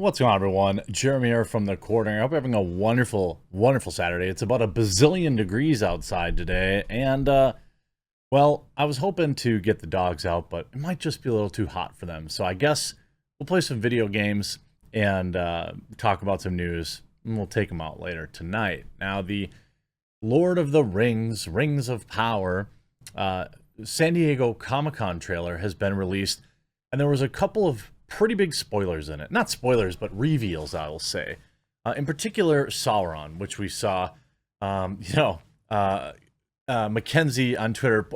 What's going on, everyone? Jeremy here from the Quartering. I hope you're having a wonderful, wonderful Saturday. It's about a bazillion degrees outside today, and, well, I was hoping to get the dogs out, but it might just be a little too hot for them. So I guess we'll play some video games and talk about some news, and we'll take them out later tonight. Now, the Lord of the Rings, Rings of Power, San Diego Comic-Con trailer has been released, and there was a couple of pretty big spoilers in it. Not spoilers, but reveals, I will say. In particular, Sauron, which we saw, Mackenzie on Twitter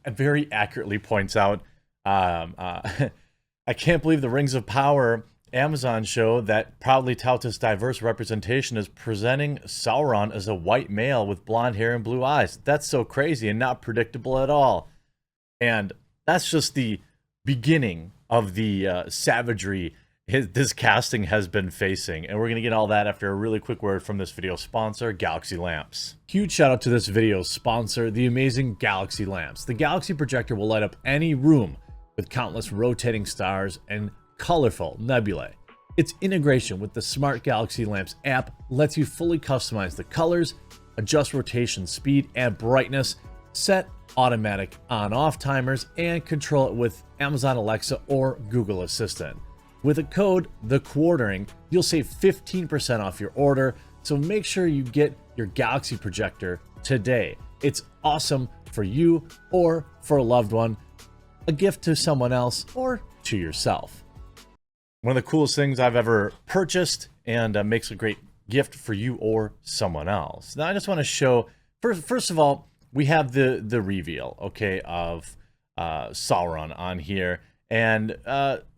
very accurately points out, I can't believe the Rings of Power Amazon show that proudly touts its diverse representation is presenting Sauron as a white male with blonde hair and blue eyes. That's so crazy and not predictable at all. And that's just the beginning of the savagery this casting has been facing. And we're going to get all that after a really quick word from this video sponsor, Galaxy Lamps. Huge shout out to this video sponsor, the amazing Galaxy Lamps. The Galaxy projector will light up any room with countless rotating stars and colorful nebulae. Its integration with the Smart Galaxy Lamps app lets you fully customize the colors, adjust rotation speed and brightness, set automatic on-off timers, and control it with Amazon Alexa or Google Assistant. With a code, The Quartering, you'll save 15% off your order, so make sure you get your Galaxy projector today. It's awesome for you or for a loved one, a gift to someone else, or to yourself. One of the coolest things I've ever purchased, and makes a great gift for you or someone else. Now I just want to show, first of all, we have the reveal, okay, of Sauron on here. And,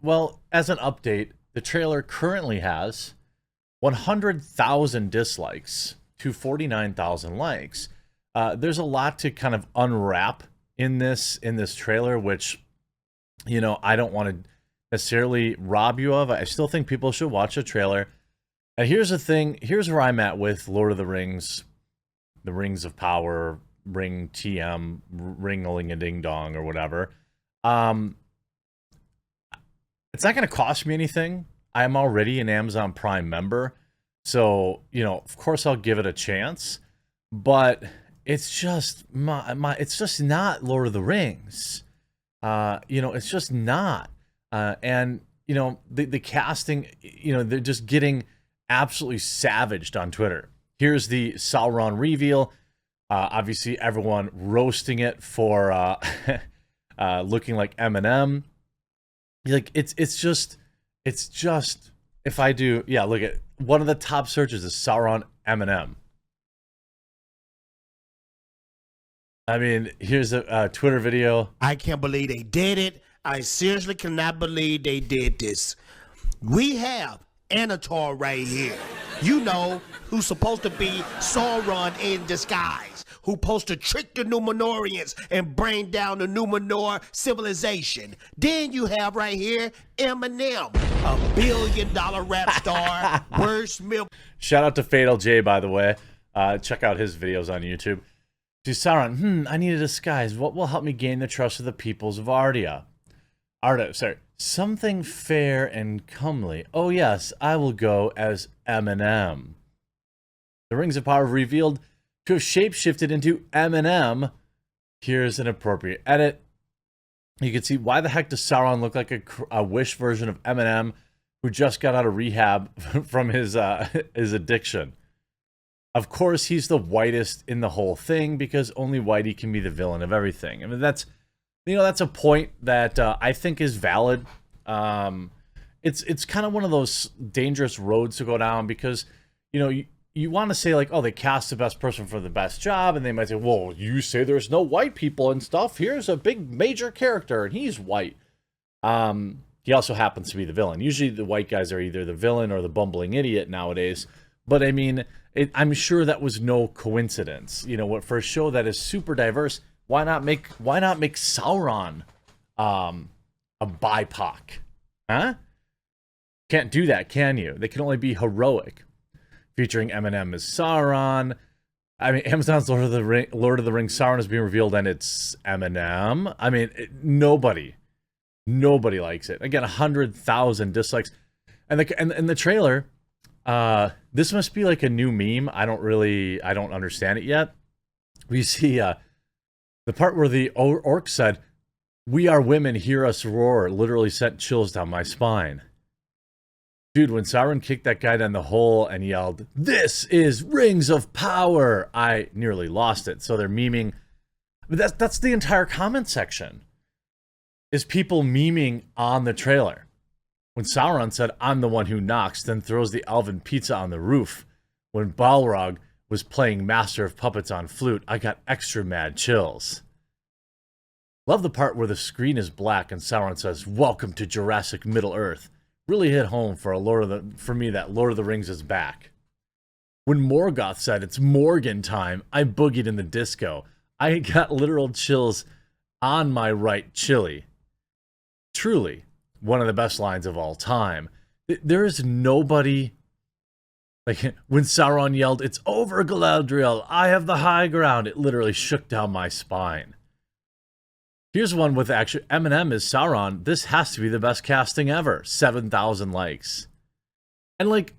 well, as an update, the trailer currently has 100,000 dislikes to 49,000 likes. There's a lot to kind of unwrap in this trailer, which, you know, I don't want to necessarily rob you of. I still think people should watch the trailer. And here's the thing. Here's where I'm at with Lord of the Rings, the Rings of Power, Ring TM, Ring-a-ling-a-ding-dong, or whatever. It's not going to cost me anything. I'm already an Amazon Prime member, so, you know, of course I'll give it a chance. But it's just it's just not Lord of the Rings. You know, it's just not. And you know, the casting, you know, they're just getting absolutely savaged on Twitter. Here's the Sauron reveal. Obviously, everyone roasting it for looking like Eminem. Like it's just if I do, yeah, look at one of the top searches is Sauron Eminem. I mean, here's a Twitter video. I can't believe they did it. I seriously cannot believe they did this. We have Anator right here. You know, who's supposed to be Sauron in disguise, who's supposed to trick the Numenorians and bring down the Numenor civilization. Then you have right here Eminem, $1 billion rap star, worst milk. Shout out to Fatal J, by the way. Check out his videos on YouTube. To Sauron, I need a disguise. What will help me gain the trust of the peoples of Arda? Something fair and comely. Oh yes, I will go as Eminem. The Rings of Power revealed to have shapeshifted into Eminem. Here's an appropriate edit. You can see why the heck does Sauron look like a Wish version of Eminem who just got out of rehab from his addiction. Of course, he's the whitest in the whole thing because only Whitey can be the villain of everything. I mean, that's, you know, that's a point that I think is valid. It's kind of one of those dangerous roads to go down because, you know, you want to say like, oh, they cast the best person for the best job, and they might say, well, you say there's no white people and stuff. Here's a big major character, and he's white. He also happens to be the villain. Usually the white guys are either the villain or the bumbling idiot nowadays. But I mean, I'm sure that was no coincidence. You know, what, for a show that is super diverse, why not make Sauron a BIPOC? Huh? Can't do that, can you? They can only be heroic. Featuring Eminem as Sauron. I mean, Amazon's Lord of the Rings Sauron is being revealed, and it's Eminem. I mean, nobody likes it. Again, 100,000 dislikes. And the trailer, this must be like a new meme. I don't understand it yet. We see the part where the orc said, "We are women, hear us roar," literally sent chills down my spine. Dude, when Sauron kicked that guy down the hole and yelled, "This is Rings of Power," I nearly lost it. So they're memeing. But that's the entire comment section. Is people memeing on the trailer. When Sauron said, "I'm the one who knocks," then throws the elven pizza on the roof. When Balrog was playing Master of Puppets on flute, I got extra mad chills. Love the part where the screen is black and Sauron says, "Welcome to Jurassic Middle Earth." Really hit home for me that Lord of the Rings is back. When Morgoth said, "It's Morgan time," I boogied in the disco. I got literal chills on my right chili. Truly, one of the best lines of all time. There is nobody... Like, when Sauron yelled, "It's over, Galadriel, I have the high ground," it literally shook down my spine. Here's one with actually Eminem as Sauron. This has to be the best casting ever. 7,000 likes. And, like,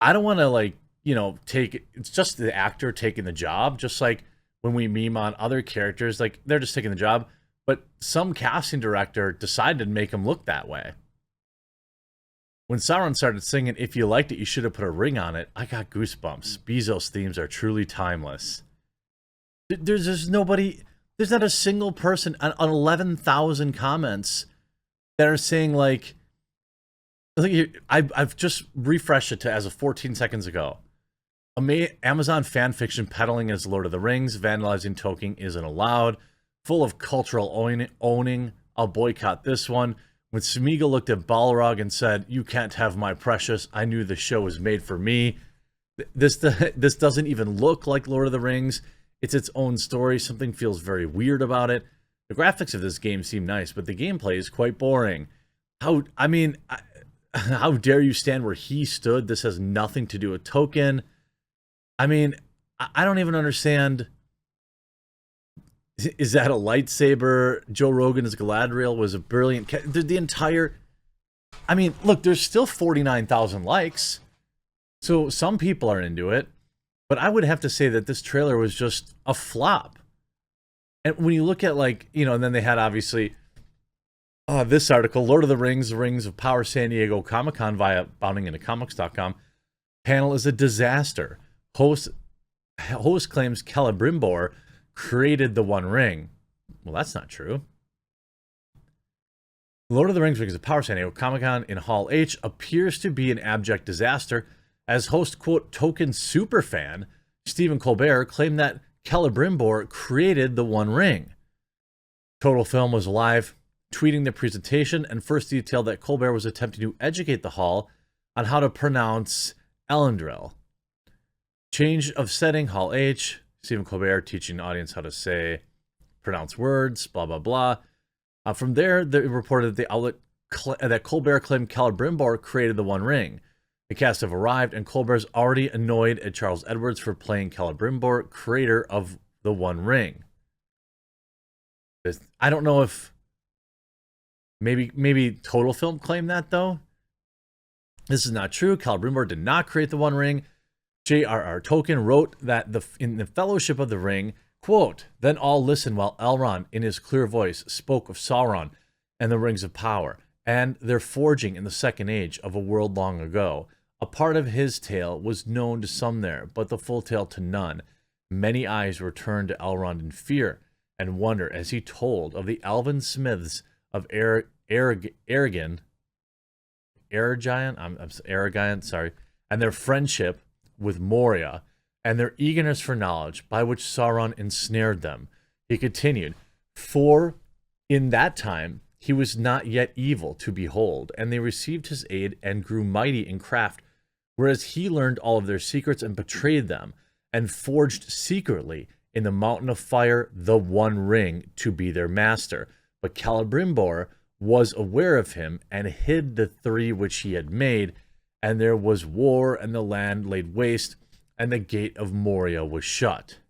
I don't want to, like, you know, it's just the actor taking the job. Just like when we meme on other characters, like, they're just taking the job. But some casting director decided to make him look that way. When Sauron started singing, "If you liked it, you should have put a ring on it," I got goosebumps. Bezos themes are truly timeless. There's just nobody... There's not a single person on 11,000 comments that are saying, like... I've just refreshed it to as of 14 seconds ago. Amazon fanfiction peddling as Lord of the Rings. Vandalizing Tolkien isn't allowed. Full of cultural owning. I'll boycott this one. When Smeagol looked at Balrog and said, "You can't have my precious," I knew the show was made for me. This doesn't even look like Lord of the Rings. It's its own story. Something feels very weird about it. The graphics of this game seem nice, but the gameplay is quite boring. How dare you stand where he stood? This has nothing to do with Tolkien. I mean, I don't even understand. Is that a lightsaber? Joe Rogan as Galadriel was a brilliant... The entire... I mean, look, there's still 49,000 likes. So some people are into it. But I would have to say that this trailer was just a flop. And when you look at, like, you know, and then they had, obviously, this article, Lord of the Rings, Rings of Power, San Diego Comic-Con via boundingintocomics.com. Panel is a disaster. Host claims Celebrimbor created the One Ring. Well, that's not true. Lord of the Rings, Rings of Power, San Diego Comic-Con in Hall H appears to be an abject disaster, as host, quote, Tolkien superfan Stephen Colbert claimed that Celebrimbor created the One Ring. Total Film was live tweeting the presentation and first detailed that Colbert was attempting to educate the hall on how to pronounce Elendil. Change of setting, Hall H. Stephen Colbert teaching the audience how to pronounce words, blah, blah, blah. From there, they reported that the outlet that Colbert claimed Celebrimbor created the One Ring. The cast have arrived, and Colbert's already annoyed at Charles Edwards for playing Celebrimbor, creator of the One Ring. I don't know if maybe Total Film claimed that, though. This is not true. Celebrimbor did not create the One Ring. J.R.R. Tolkien wrote that in the Fellowship of the Ring, quote, "Then all listened while Elrond, in his clear voice, spoke of Sauron and the Rings of Power, and their forging in the Second Age of a world long ago. A part of his tale was known to some there, but the full tale to none. Many eyes were turned to Elrond in fear and wonder as he told of the elven smiths of Aragiant, and their friendship with Moria, and their eagerness for knowledge, by which Sauron ensnared them." He continued, "For in that time he was not yet evil to behold, and they received his aid and grew mighty in craft, whereas he learned all of their secrets and betrayed them, and forged secretly in the mountain of fire the One Ring to be their master. But Celebrimbor was aware of him, and hid the three which he had made, and there was war, and the land laid waste, and the gate of Moria was shut."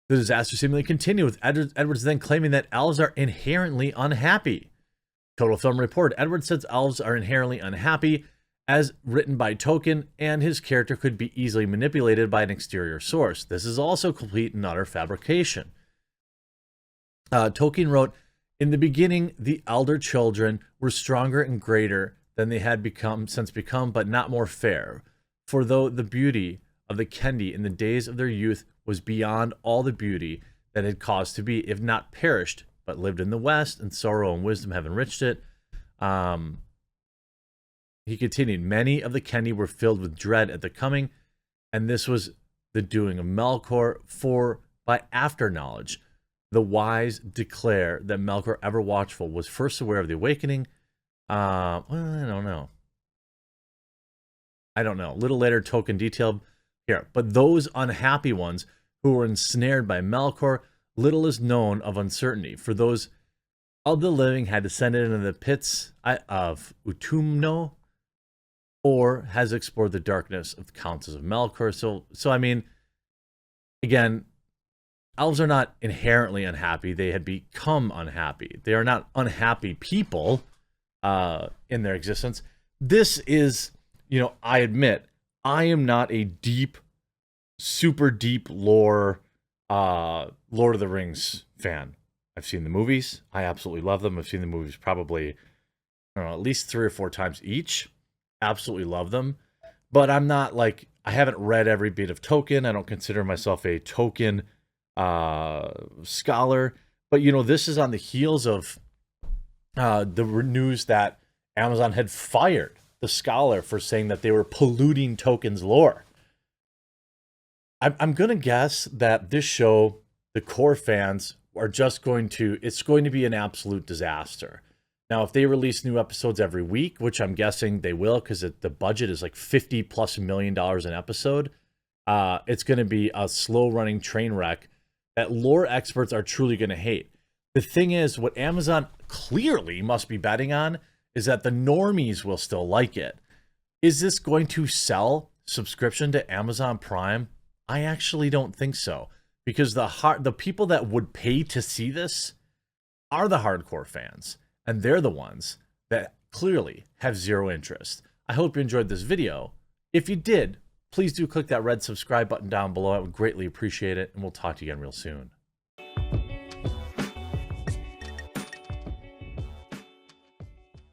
The disaster seemingly continued, with Edwards then claiming that elves are inherently unhappy. Total Film Report. Edward says elves are inherently unhappy, as written by Tolkien, and his character could be easily manipulated by an exterior source. This is also complete and utter fabrication. Tolkien wrote, in the beginning, the elder children were stronger and greater than they had become, but not more fair. For though the beauty of the Kendi in the days of their youth was beyond all the beauty that had caused to be, if not perished, but lived in the West, and sorrow and wisdom have enriched it. He continued, many of the Kendi were filled with dread at the coming, and this was the doing of Melkor, for by after knowledge, the wise declare that Melkor, ever watchful, was first aware of the awakening. Well, I don't know. A little later, Tolkien detailed here. But those unhappy ones who were ensnared by Melkor, little is known of uncertainty. For those of the living had descended into the pits of Utumno, or has explored the darkness of the councils of Melkor. So I mean, again, elves are not inherently unhappy. They had become unhappy. They are not unhappy people in their existence. This is, I admit, I am not a super deep lore, Lord of the Rings fan. I've seen the movies. I absolutely love them. I've seen the movies probably, at least 3 or 4 times each. Absolutely love them. But I'm not like, I haven't read every bit of Tolkien. I don't consider myself a Tolkien scholar. But, this is on the heels of the news that Amazon had fired the scholar for saying that they were polluting Tolkien's lore. I'm going to guess that this show, the core fans, are just it's going to be an absolute disaster. Now, if they release new episodes every week, which I'm guessing they will because the budget is like $50+ million an episode, it's going to be a slow-running train wreck that lore experts are truly going to hate. The thing is, what Amazon clearly must be betting on is that the normies will still like it. Is this going to sell subscription to Amazon Prime? I actually don't think so, because the people that would pay to see this are the hardcore fans, and they're the ones that clearly have zero interest. I hope you enjoyed this video. If you did, please do click that red subscribe button down below. I would greatly appreciate it, and we'll talk to you again real soon.